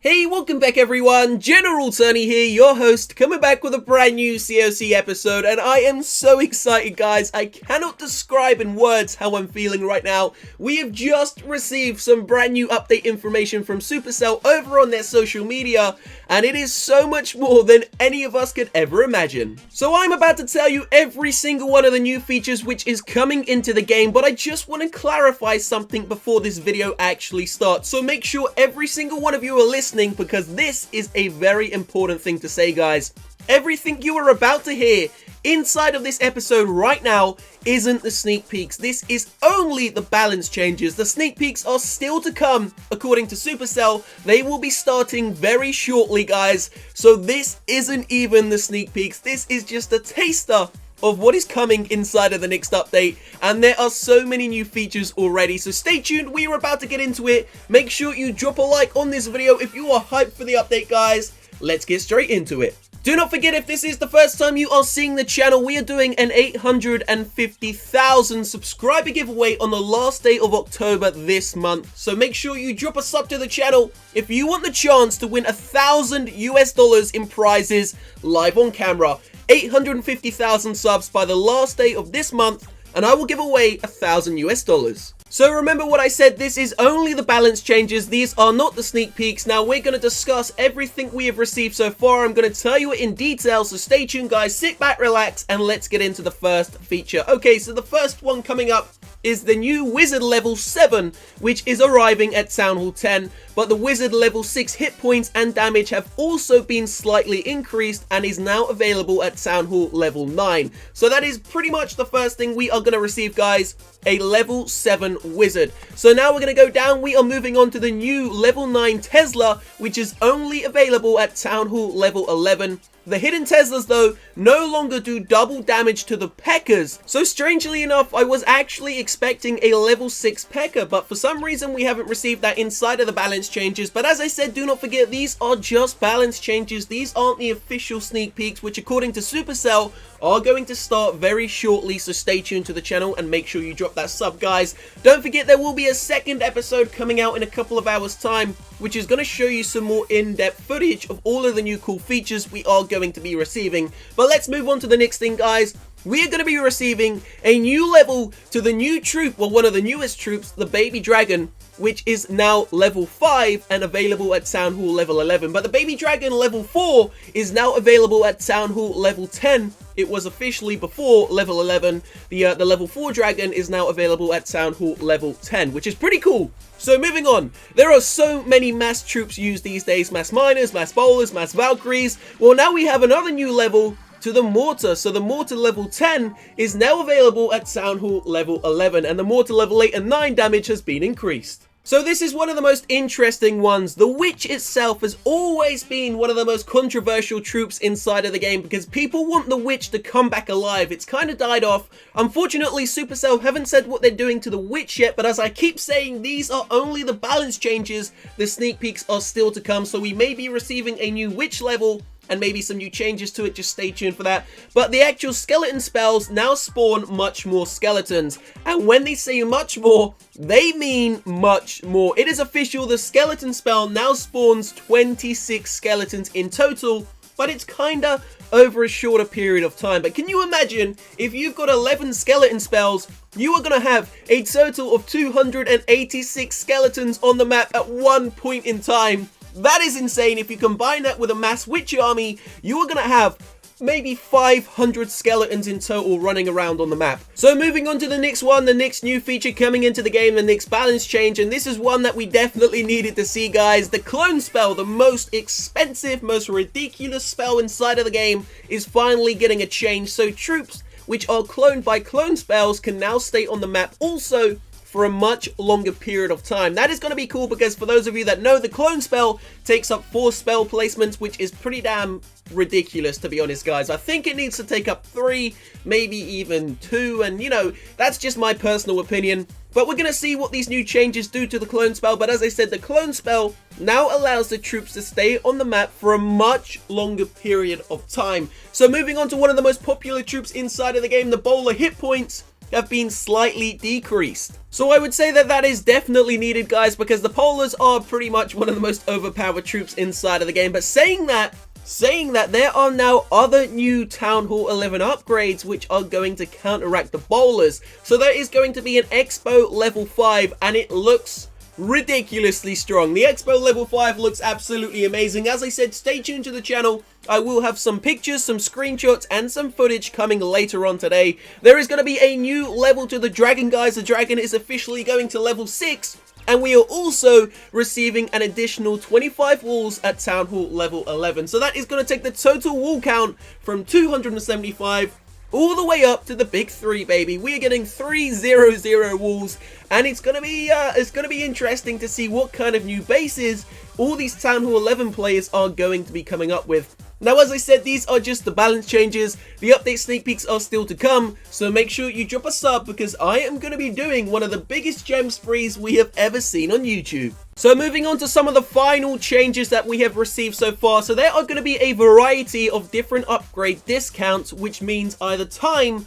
Hey, welcome back everyone, General Tony here, your host, coming back with a brand new COC episode, and I am so excited guys, I cannot describe in words how I'm feeling right now. We have just received some brand new update information from Supercell over on their social media, and it is so much more than any of us could ever imagine. So I'm about to tell you every single one of the new features which is coming into the game, but I just want to clarify something before this video actually starts, so make sure every single one of you are listening, because this is a very important thing to say, guys. Everything you are about to hear inside of this episode right now isn't the sneak peeks. This is only the balance changes. The sneak peeks are still to come, according to Supercell. They will be starting very shortly, guys. So this isn't even the sneak peeks. This is just a taster of what is coming inside of the next update, and there are so many new features already, so stay tuned. We are about to get into it. Make sure you drop a like on this video if you are hyped for the update, guys. Let's get straight into it. Do not forget, if this is the first time you are seeing the channel, we are doing an 850,000 subscriber giveaway on the last day of October this month. So make sure you drop a sub to the channel if you want the chance to win $1,000 in prizes live on camera. 850,000 subs by the last day of this month, and I will give away $1,000. So remember what I said, this is only the balance changes, these are not the sneak peeks. Now we're going to discuss everything we have received so far. I'm going to tell you it in detail, so stay tuned guys, sit back, relax, and let's get into the first feature. Okay, so the first one coming up is the new Wizard level 7, which is arriving at Town Hall 10, but the Wizard level 6 hit points and damage have also been slightly increased and is now available at Town Hall level 9. So that is pretty much the first thing we are going to receive, guys, a level 7 Wizard. So now we're going to go down, we are moving on to the new level 9 Tesla, which is only available at Town Hall level 11. The hidden Teslas, though, no longer do double damage to the P.E.K.K.A.s. So strangely enough, I was actually expecting a level 6 P.E.K.K.A, but for some reason we haven't received that inside of the balance changes. But as I said, do not forget, these are just balance changes. These aren't the official sneak peeks, which according to Supercell are going to start very shortly. So stay tuned to the channel and make sure you drop that sub, guys. Don't forget, there will be a second episode coming out in a couple of hours time, which is going to show you some more in-depth footage of all of the new cool features we are going to be receiving. But let's move on to the next thing, guys. We are going to be receiving a new level to the new troop, well, one of the newest troops, the Baby Dragon, which is now level 5 and available at Town Hall level 11. But the Baby Dragon level 4 is now available at Town Hall level 10. It was officially before level 11. The level 4 dragon is now available at Town Hall level 10, which is pretty cool. So moving on, there are so many mass troops used these days, mass miners, mass bowlers, mass Valkyries. Well, now we have another new level to the Mortar. So the Mortar level 10 is now available at Town Hall level 11, and the Mortar level 8 and 9 damage has been increased. So this is one of the most interesting ones. The Witch itself has always been one of the most controversial troops inside of the game, because people want the Witch to come back alive. It's kind of died off. Unfortunately, Supercell haven't said what they're doing to the Witch yet, but as I keep saying, these are only the balance changes. The sneak peeks are still to come, so we may be receiving a new Witch level and maybe some new changes to it. Just stay tuned for that. But the actual skeleton spells now spawn much more skeletons, and when they say much more, they mean much more. It is official, the skeleton spell now spawns 26 skeletons in total, but it's kinda over a shorter period of time. But can you imagine if you've got 11 skeleton spells, you are going to have a total of 286 skeletons on the map at one point in time. That is insane. If you combine that with a mass witch army, you are going to have maybe 500 skeletons in total running around on the map. So moving on to the next one, the next new feature coming into the game, the next balance change, and this is one that we definitely needed to see, guys. The clone spell, the most expensive, most ridiculous spell inside of the game, is finally getting a change. So troops which are cloned by clone spells can now stay on the map also for a much longer period of time. That is going to be cool, because for those of you that know, the clone spell takes up 4 spell placements, which is pretty damn ridiculous, to be honest, guys. I think it needs to take up 3, maybe even 2, and you know, that's just my personal opinion. But we're going to see what these new changes do to the clone spell. But as I said, the clone spell now allows the troops to stay on the map for a much longer period of time. So moving on to one of the most popular troops inside of the game, the bowler hit points have been slightly decreased. So I would say that that is definitely needed, guys, because the polars are pretty much one of the most overpowered troops inside of the game. But saying that, there are now other new Town Hall 11 upgrades which are going to counteract the bowlers. So there is going to be an Expo level 5, and it looks ridiculously strong. The Expo level 5 looks absolutely amazing. As I said, stay tuned to the channel. I will have some pictures, some screenshots, and some footage coming later on today. There is going to be a new level to the dragon, guys. The dragon is officially going to level 6. And we are also receiving an additional 25 walls at Town Hall level 11. So that is going to take the total wall count from 275 all the way up to the big 3, baby. We are getting 300 walls, and it's gonna be interesting to see what kind of new bases all these Town Hall 11 players are going to be coming up with. Now, as I said, these are just the balance changes. The update sneak peeks are still to come, so make sure you drop a sub because I am going to be doing one of the biggest gem sprees we have ever seen on YouTube. So moving on to some of the final changes that we have received so far. So there are going to be a variety of different upgrade discounts, which means either time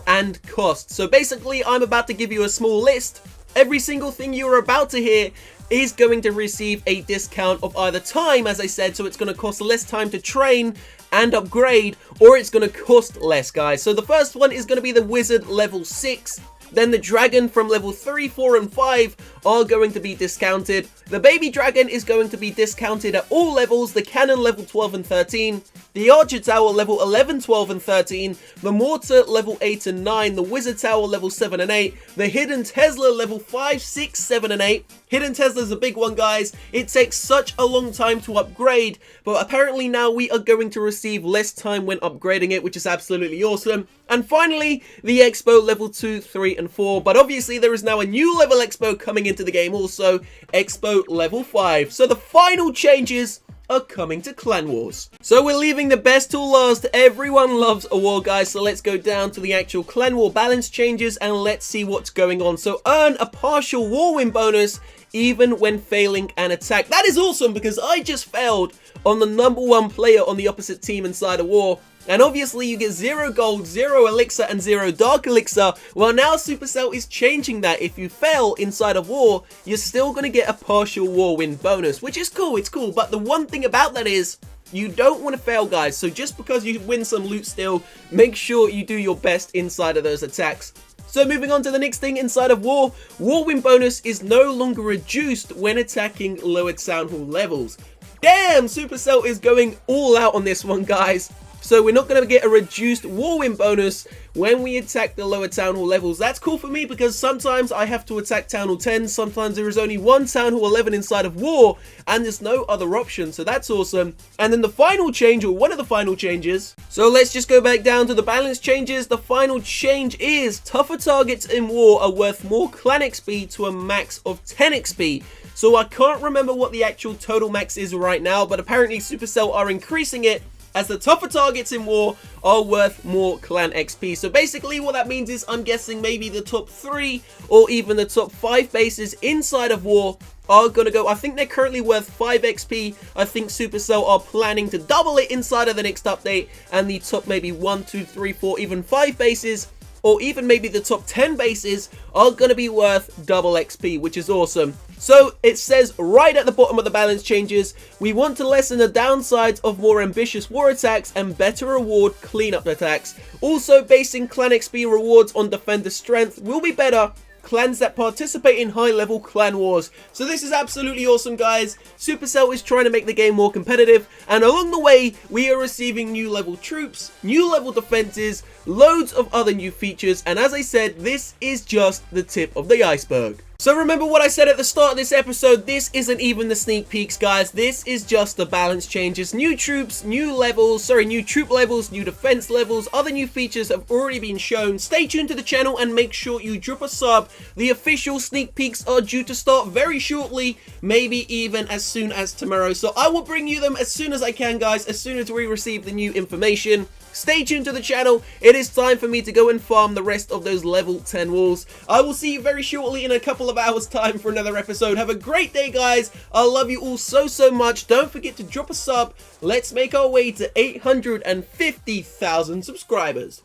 and cost. So basically, I'm about to give you a small list. Every single thing you are about to hear is going to receive a discount of either time, as I said, so it's going to cost less time to train and upgrade, or it's going to cost less, guys. So the first one is going to be the wizard level 6. Then the dragon from level 3, 4, and 5 are going to be discounted. The baby dragon is going to be discounted at all levels. The cannon level 12 and 13. The archer tower level 11, 12, and 13. The mortar level 8 and 9. The wizard tower level 7 and 8. The hidden Tesla level 5, 6, 7, and 8. Hidden Tesla is a big one, guys. It takes such a long time to upgrade, but apparently now we are going to receive less time when upgrading it, which is absolutely awesome. And finally, the Expo level 2, 3, and 4. But obviously, there is now a new level Expo coming into the game also, Expo level 5. So the final changes are coming to Clan Wars. So we're leaving the best till last. Everyone loves a war, guys. So let's go down to the actual Clan War balance changes and let's see what's going on. So earn a partial war win bonus even when failing an attack. That is awesome because I just failed on the #1 player on the opposite team inside a war. And obviously you get 0 gold, 0 elixir, and 0 dark elixir. Well, now Supercell is changing that. If you fail inside of war, you're still going to get a partial war win bonus, which is cool. It's cool. But the one thing about that is you don't want to fail, guys. So just because you win some loot still, make sure you do your best inside of those attacks. So moving on to the next thing inside of war win bonus is no longer reduced when attacking lower Town Hall levels. Damn, Supercell is going all out on this one, guys. So we're not going to get a reduced war win bonus when we attack the lower Town Hall levels. That's cool for me because sometimes I have to attack Town Hall 10. Sometimes there is only one Town Hall 11 inside of war and there's no other option. So that's awesome. And then the final change, or one of the final changes. So let's just go back down to the balance changes. The final change is tougher targets in war are worth more clan XP to a max of 10 XP. So I can't remember what the actual total max is right now, but apparently Supercell are increasing it as the tougher targets in war are worth more clan XP. So basically what that means is I'm guessing maybe the top 3 or even the top 5 bases inside of war are going to go. I think they're currently worth 5 XP. I think Supercell are planning to double it inside of the next update, and the top maybe 1, 2, 3, 4, even 5 bases, or even maybe the top 10 bases are going to be worth double XP, which is awesome. So it says right at the bottom of the balance changes, we want to lessen the downsides of more ambitious war attacks and better reward cleanup attacks. Also, basing clan XP rewards on defender strength will be better clans that participate in high-level clan wars. So this is absolutely awesome, guys. Supercell is trying to make the game more competitive, and along the way, we are receiving new level troops, new level defenses, loads of other new features, and as I said, this is just the tip of the iceberg. So remember what I said at the start of this episode, this isn't even the sneak peeks, guys. This is just the balance changes. New troops, new levels, new troop levels, new defense levels, other new features have already been shown. Stay tuned to the channel and make sure you drop a sub. The official sneak peeks are due to start very shortly, maybe even as soon as tomorrow. So I will bring you them as soon as I can, guys, as soon as we receive the new information. Stay tuned to the channel. It is time for me to go and farm the rest of those level 10 walls. I will see you very shortly in a couple of hours time for another episode. Have a great day, guys. I love you all so much. Don't forget to drop a sub. Let's make our way to 850,000 subscribers.